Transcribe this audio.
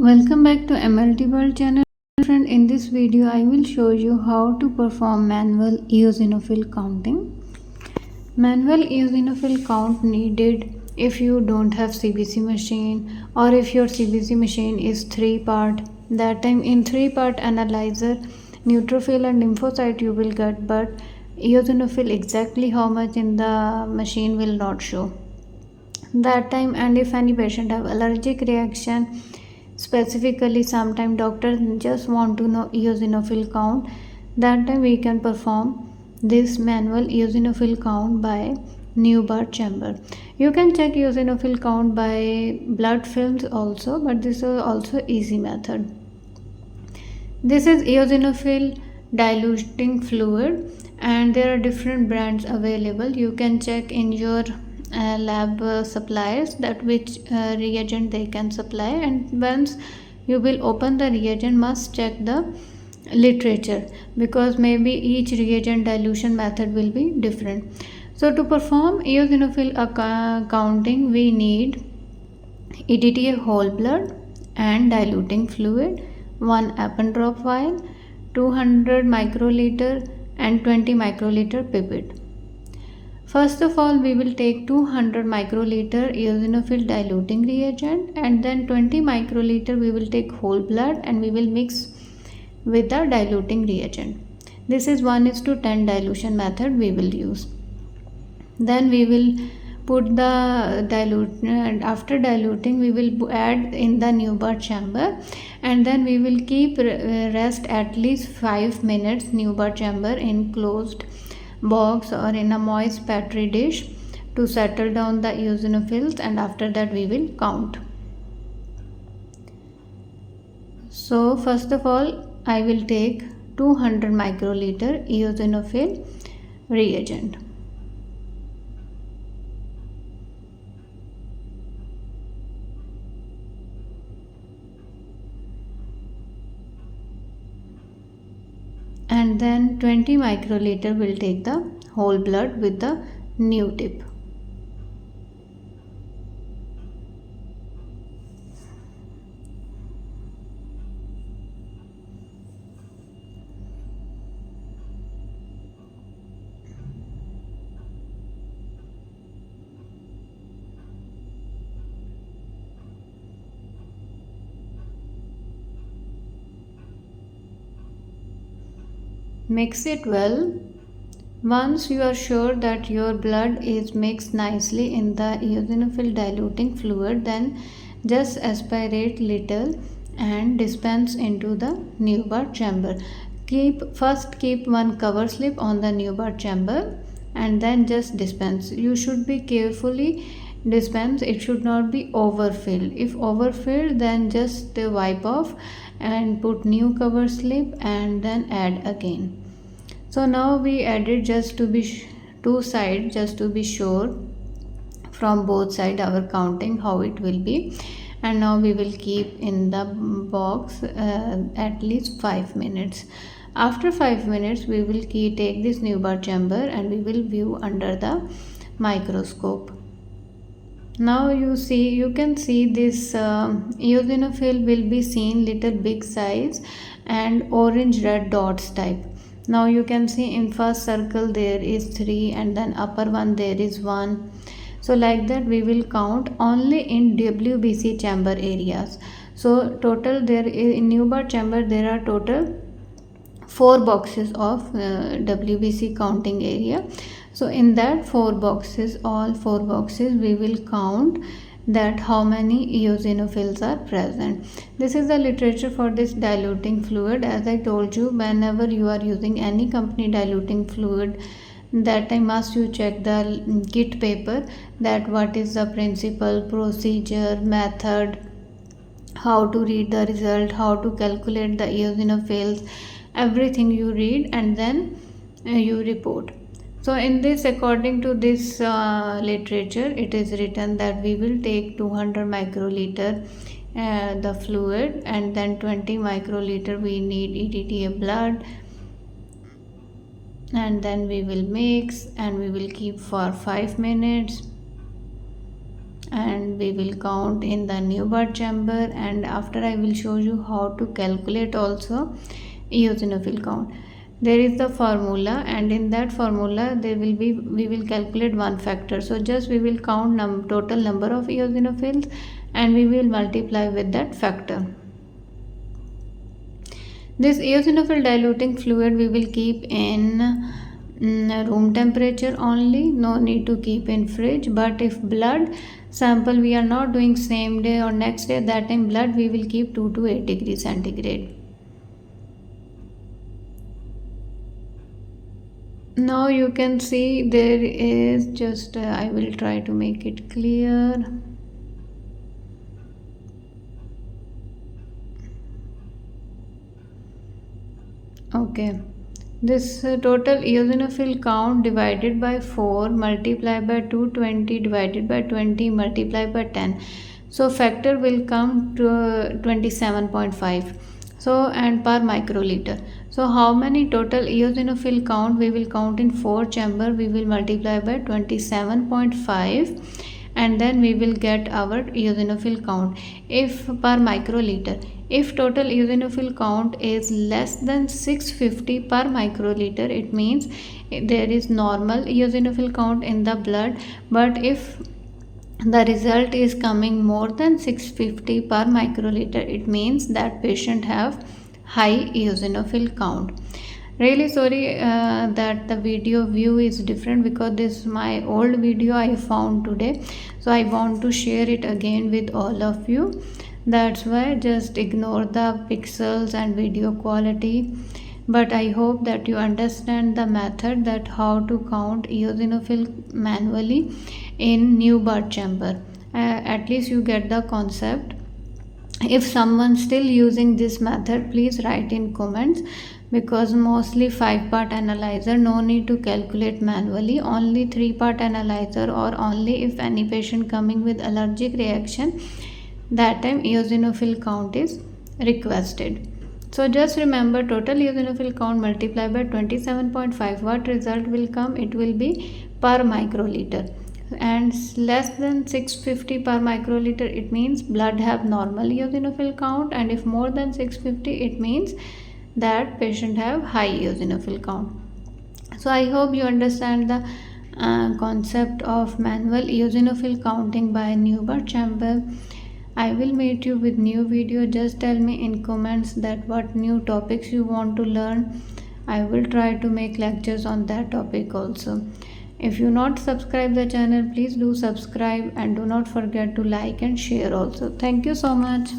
Welcome back to MLT World channel. Friend, in this video I will show you how to perform manual eosinophil counting. Manual eosinophil count needed if you don't have CBC machine, or if your CBC machine is 3-part. That time in 3-part analyzer, neutrophil and lymphocyte you will get, but eosinophil exactly how much in the machine will not show that time. And if any patient have allergic reaction, specifically sometime doctor just want to know eosinophil count, that time we can perform this manual eosinophil count by neubauer chamber. You can check eosinophil count by blood films also, but this is also easy method. This is eosinophil diluting fluid, and there are different brands available. You can check in your lab suppliers that which reagent they can supply, and once you will open the reagent, must check the literature, because maybe each reagent dilution method will be different. So to perform eosinophil counting, we need EDTA whole blood and diluting fluid, 1 apple drop vial, 200 microliter and 20 microliter pipette. First of all, we will take 200 microliter eosinophil diluting reagent, and then 20 microliter we will take whole blood and we will mix with the diluting reagent. This is 1:10 dilution method we will use. Then we will put the dilute, and after diluting we will add in the neubauer chamber, and then we will keep rest at least 5 minutes neubauer chamber in closed box or in a moist petri dish to settle down the eosinophils, and after that we will count. So first of all, I will take 200 microliter eosinophil reagent. And then 20 microliter will take the whole blood with the new tip. Mix it well. Once you are sure that your blood is mixed nicely in the eosinophil diluting fluid, then just aspirate little and dispense into the neubauer chamber. First keep one cover slip on the neubauer chamber and then just dispense. You should be carefully dispense. It should not be overfilled. If overfilled, then just wipe off and put new cover slip and then add again. So now we added just to be two sides, just to be sure from both sides our counting how it will be. And now we will keep in the box at least 5 minutes. After 5 minutes we will take this neubauer chamber and we will view under the microscope. Now you can see this eosinophil will be seen little big size and orange red dots type. Now you can see in first circle there is 3, and then upper one there is 1. So like that we will count only in WBC chamber areas. So total there in neubauer chamber there are total 4 boxes of WBC counting area. So in that 4 boxes, all 4 boxes we will count that how many eosinophils are present. This is the literature for this diluting fluid. As I told you, whenever you are using any company diluting fluid, that time must you check the kit paper, that what is the principle, procedure, method, how to read the result, how to calculate the eosinophils, everything you read and then you report. So in this, according to this literature, it is written that we will take 200 microliter the fluid, and then 20 microliter we need EDTA blood, and then we will mix and we will keep for 5 minutes, and we will count in the neubauer chamber, and after I will show you how to calculate also eosinophil count. There is the formula, and in that formula there will be, we will calculate one factor. So just we will count total number of eosinophils and we will multiply with that factor. This eosinophil diluting fluid we will keep in room temperature only, no need to keep in fridge. But if blood sample we are not doing same day or next day, that time blood we will keep 2 to 8 degrees centigrade. Now you can see there is just I will try to make it clear. Okay, this total eosinophil count divided by 4 multiplied by 220 divided by 20 multiplied by 10. So factor will come to 27.5. So and per microliter. So how many total eosinophil count we will count in 4 chamber, we will multiply by 27.5 and then we will get our eosinophil count if per microliter. If total eosinophil count is less than 650 per microliter, it means there is normal eosinophil count in the blood. But if the result is coming more than 650 per microliter, it means that patient have high eosinophil count. Really sorry that the video view is different, because this is my old video I found today, so I want to share it again with all of you. That's why just ignore the pixels and video quality. But I hope that you understand the method, that how to count eosinophil manually in neubauer chamber. At least you get the concept. If someone still using this method, please write in comments, because mostly 5-part analyzer, no need to calculate manually, only 3-part analyzer, or only if any patient coming with allergic reaction, that time eosinophil count is requested. So just remember, total eosinophil count multiplied by 27.5, what result will come? It will be per microliter, and less than 650 per microliter, it means blood have normal eosinophil count, and if more than 650, it means that patient have high eosinophil count. So I hope you understand the concept of manual eosinophil counting by neubauer chamber. I will meet you with new video. Just tell me in comments that what new topics you want to learn. I will try to make lectures on that topic also. If you not subscribe the channel, please do subscribe, and do not forget to like and share also. Thank you so much.